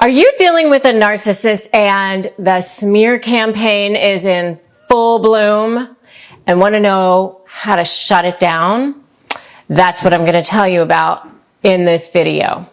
Are you dealing with a narcissist and the smear campaign is in full bloom and want to know how to shut it down? That's what I'm going to tell you about in this video.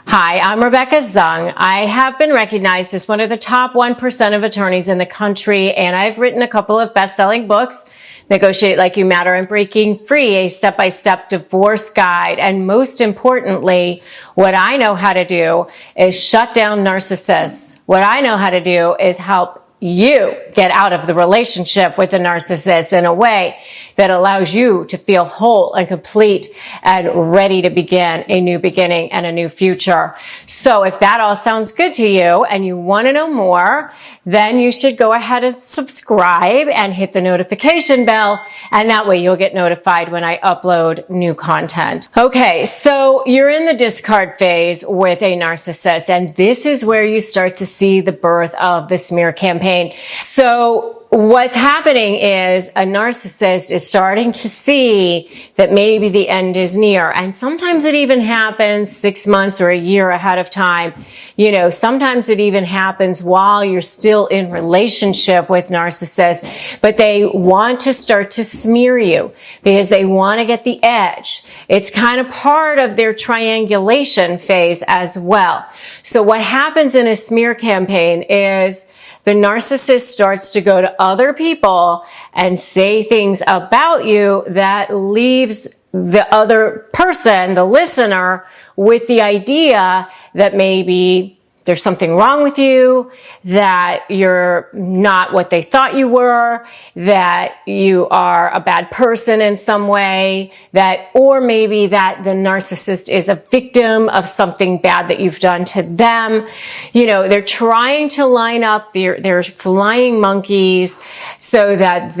Hi, I'm Rebecca Zung. I have been recognized as one of the top 1% of attorneys in the country, and I've written a couple of best-selling books, Negotiate Like You Matter and Breaking Free, a step-by-step divorce guide. And most importantly, what I know how to do is shut down narcissists. What I know how to do is help you get out of the relationship with the narcissist in a way that allows you to feel whole and complete and ready to begin a new beginning and a new future. So if that all sounds good to you and you want to know more, then you should go ahead and subscribe and hit the notification bell, and that way you'll get notified when I upload new content. Okay, so you're in the discard phase with a narcissist, and this is where you start to see the birth of the smear campaign. So what's happening is a narcissist is starting to see that maybe the end is near. And sometimes it even happens 6 months or a year ahead of time. You know, sometimes it even happens while you're still in relationship with narcissists, but they want to start to smear you because they want to get the edge. It's kind of part of their triangulation phase as well. So what happens in a smear campaign is the narcissist starts to go to other people and say things about you that leaves the other person, the listener, with the idea that maybe there's something wrong with you, that you're not what they thought you were, that you are a bad person in some way, or maybe that the narcissist is a victim of something bad that you've done to them. You know, they're trying to line up their flying monkeys so that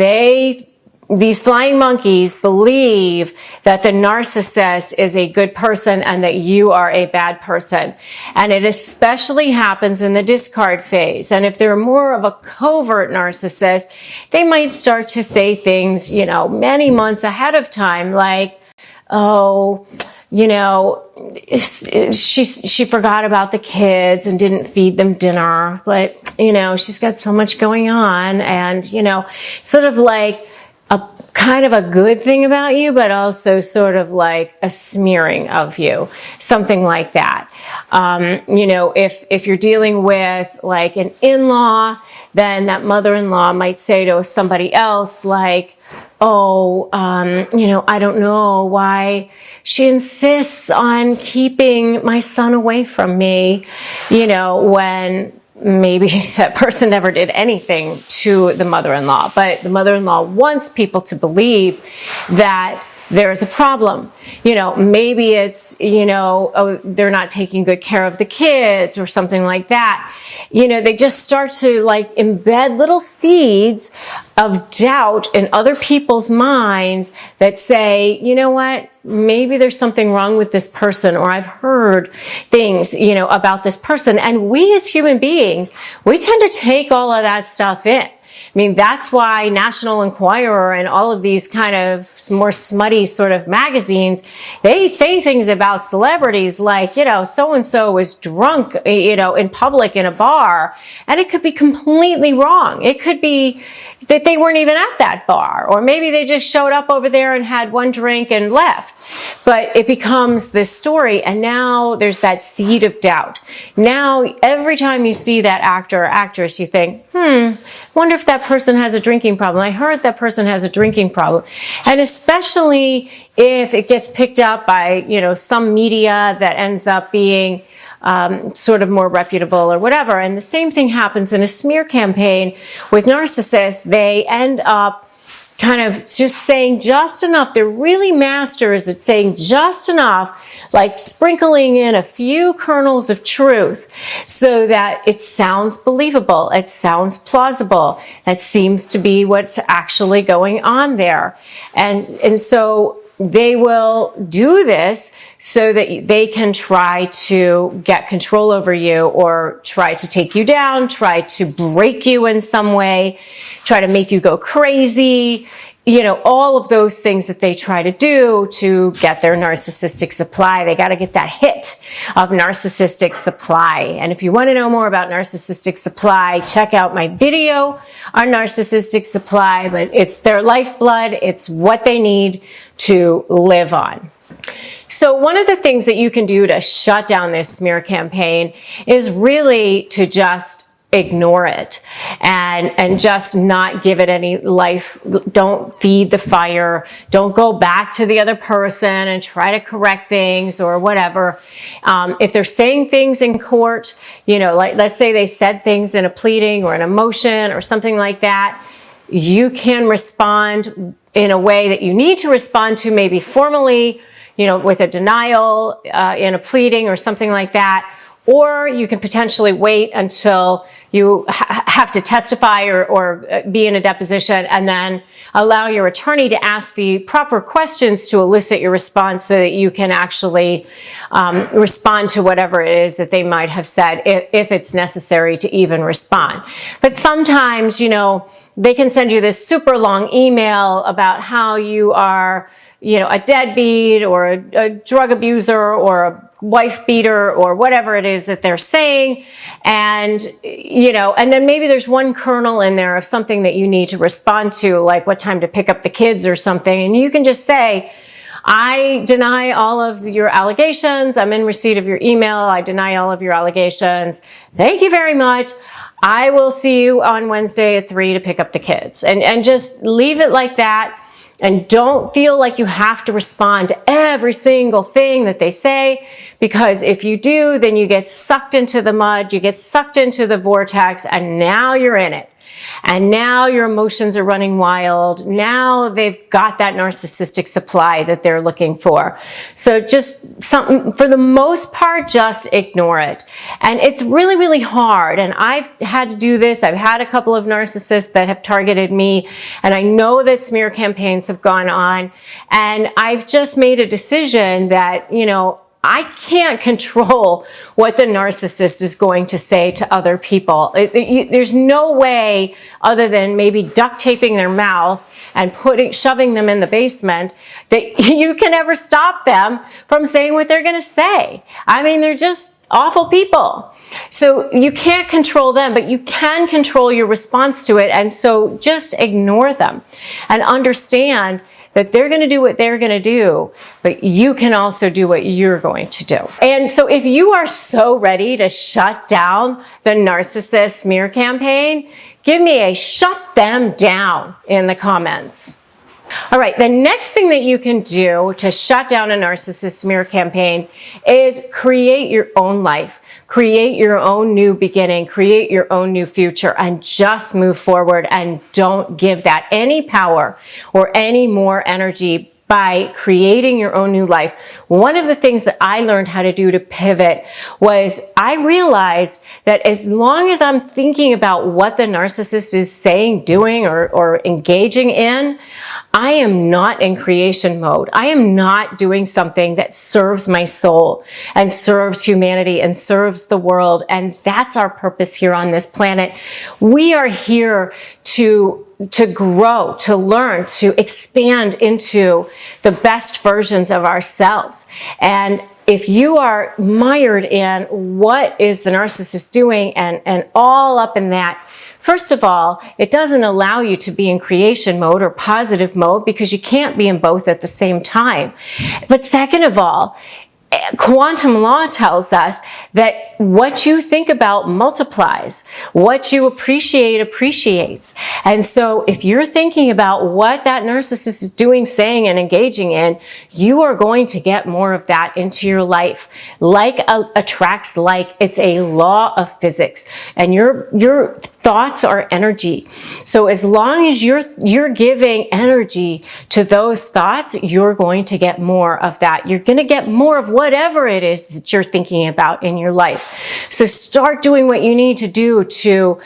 these flying monkeys believe that the narcissist is a good person and that you are a bad person. And it especially happens in the discard phase. And if they're more of a covert narcissist, they might start to say things, you know, many months ahead of time, like, oh, you know, she forgot about the kids and didn't feed them dinner, but, you know, she's got so much going on, and, you know, sort of like a kind of a good thing about you, but also sort of like a smearing of you, something like that. You know, if you're dealing with like an in-law, then that mother-in-law might say to somebody else like, oh, you know, I don't know why she insists on keeping my son away from me, you know, when maybe that person never did anything to the mother-in-law, but the mother-in-law wants people to believe that there is a problem. You know, maybe it's, you know, oh, they're not taking good care of the kids or something like that. You know, they just start to like embed little seeds of doubt in other people's minds that say, you know what, maybe there's something wrong with this person, or I've heard things, you know, about this person. And we as human beings, we tend to take all of that stuff in. I mean, that's why National Enquirer and all of these kind of more smutty sort of magazines, they say things about celebrities like, you know, so-and-so was drunk, you know, in public in a bar, and it could be completely wrong. It could be that they weren't even at that bar, or maybe they just showed up over there and had one drink and left. But it becomes this story, and now there's that seed of doubt. Now, every time you see that actor or actress, you think, wonder if that person has a drinking problem. I heard that person has a drinking problem. And especially if it gets picked up by, you know, some media that ends up being sort of more reputable or whatever. And the same thing happens in a smear campaign with narcissists. They end up kind of just saying just enough. They're really masters at saying just enough, like sprinkling in a few kernels of truth so that it sounds believable. It sounds plausible. That seems to be what's actually going on there. And so they will do this so that they can try to get control over you, or try to take you down, try to break you in some way, try to make you go crazy, all of those things that they try to do to get their narcissistic supply. They got to get that hit of narcissistic supply. And if you want to know more about narcissistic supply, check out my video on narcissistic supply. But it's their lifeblood. It's what they need to live on. So one of the things that you can do to shut down this smear campaign is really to just ignore it and just not give it any life. Don't feed the fire. Don't go back to the other person and try to correct things or whatever. If they're saying things in court, like let's say they said things in a pleading or an motion or something like that, you can respond in a way that you need to respond to, maybe formally, with a denial in a pleading or something like that. Or you can potentially wait until you have to testify or be in a deposition, and then allow your attorney to ask the proper questions to elicit your response so that you can actually respond to whatever it is that they might have said, if it's necessary to even respond. But sometimes, they can send you this super long email about how you are, a deadbeat or a drug abuser or a wife beater or whatever it is that they're saying. And, and then maybe there's one kernel in there of something that you need to respond to, like what time to pick up the kids or something. And you can just say, I deny all of your allegations. I'm in receipt of your email. I deny all of your allegations. Thank you very much. I will see you on Wednesday at 3 to pick up the kids. And just leave it like that. And don't feel like you have to respond to every single thing that they say, because if you do, then you get sucked into the mud, you get sucked into the vortex, and now you're in it. And now your emotions are running wild. Now they've got that narcissistic supply that they're looking for. So just for the most part, just ignore it. And it's really, really hard. And I've had to do this. I've had a couple of narcissists that have targeted me. And I know that smear campaigns have gone on. And I've just made a decision that, I can't control what the narcissist is going to say to other people. There's no way other than maybe duct taping their mouth and shoving them in the basement that you can ever stop them from saying what they're going to say. I mean, they're just awful people. So you can't control them, but you can control your response to it. And so just ignore them and understand that they're going to do what they're going to do, but you can also do what you're going to do. And so if you are so ready to shut down the narcissist smear campaign, give me a shut them down in the comments. All right, the next thing that you can do to shut down a narcissist smear campaign is create your own life. Create your own new beginning, create your own new future, and just move forward, and don't give that any power or any more energy by creating your own new life. One of the things that I learned how to do to pivot was I realized that as long as I'm thinking about what the narcissist is saying, doing, or engaging in, I am not in creation mode. I am not doing something that serves my soul and serves humanity and serves the world. And that's our purpose here on this planet. We are here to grow, to learn, to expand into the best versions of ourselves. And if you are mired in what is the narcissist doing and all up in that, first of all, it doesn't allow you to be in creation mode or positive mode, because you can't be in both at the same time. But second of all, quantum law tells us that what you think about multiplies. What you appreciate appreciates. And so if you're thinking about what that narcissist is doing, saying, and engaging in, you are going to get more of that into your life. Like attracts like. It's a law of physics. And your thoughts are energy. So as long as you're giving energy to those thoughts, you're going to get more of that. You're going to get more of whatever it is that you're thinking about in your life. So start doing what you need to do to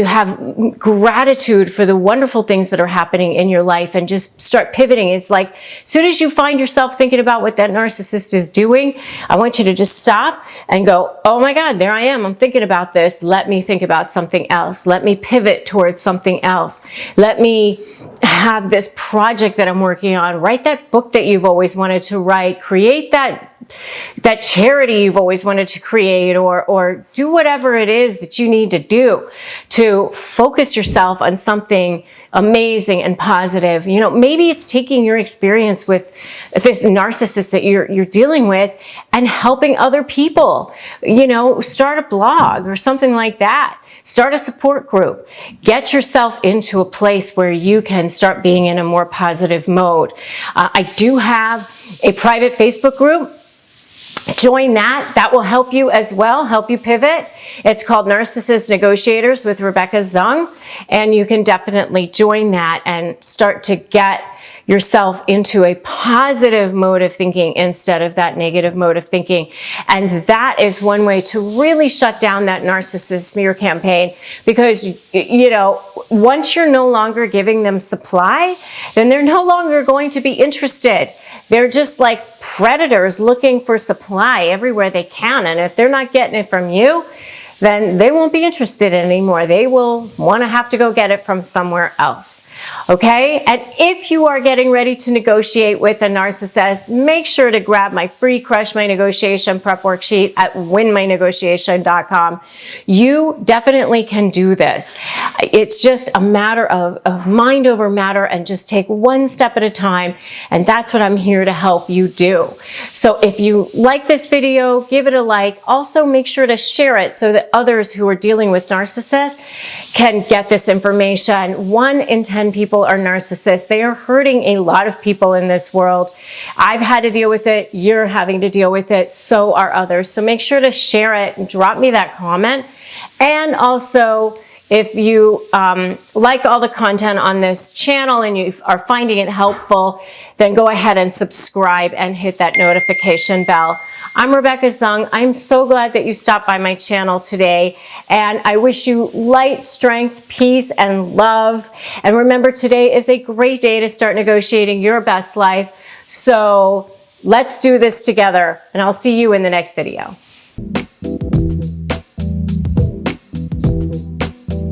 have gratitude for the wonderful things that are happening in your life, and just start pivoting. It's like, as soon as you find yourself thinking about what that narcissist is doing, I want you to just stop and go, oh my God, there I am. I'm thinking about this. Let me think about something else. else. Let me pivot towards something else. Let me have this project that I'm working on. Write that book that you've always wanted to write. Create that charity you've always wanted to create, or do whatever it is that you need to do to focus yourself on something amazing and positive. You know, maybe it's taking your experience with this narcissist that you're dealing with and helping other people. You know, start a blog or something like that. Start a support group. Get yourself into a place where you can start being in a more positive mode. I do have a private Facebook group. Join that. That will help you as well, help you pivot. It's called Narcissist Negotiators with Rebecca Zung. And you can definitely join that and start to get yourself into a positive mode of thinking instead of that negative mode of thinking. And that is one way to really shut down that narcissist smear campaign, because, you know, once you're no longer giving them supply, then they're no longer going to be interested. They're just like predators looking for supply everywhere they can. And if they're not getting it from you, then they won't be interested anymore. They will want to have to go get it from somewhere else. Okay? And if you are getting ready to negotiate with a narcissist, make sure to grab my free Crush My Negotiation prep worksheet at winmynegotiation.com. You definitely can do this. It's just a matter of mind over matter, and just take one step at a time. And that's what I'm here to help you do. So if you like this video, give it a like. Also, make sure to share it so that others who are dealing with narcissists can get this information. 1 in 10 people are narcissists. They are hurting a lot of people in this world. I've had to deal with it. You're having to deal with it. So are others. So make sure to share it and drop me that comment. And also, if you like all the content on this channel and you are finding it helpful, then go ahead and subscribe and hit that notification bell. I'm Rebecca Zung. I'm so glad that you stopped by my channel today, and I wish you light, strength, peace, and love. And remember, today is a great day to start negotiating your best life. So let's do this together, and I'll see you in the next video.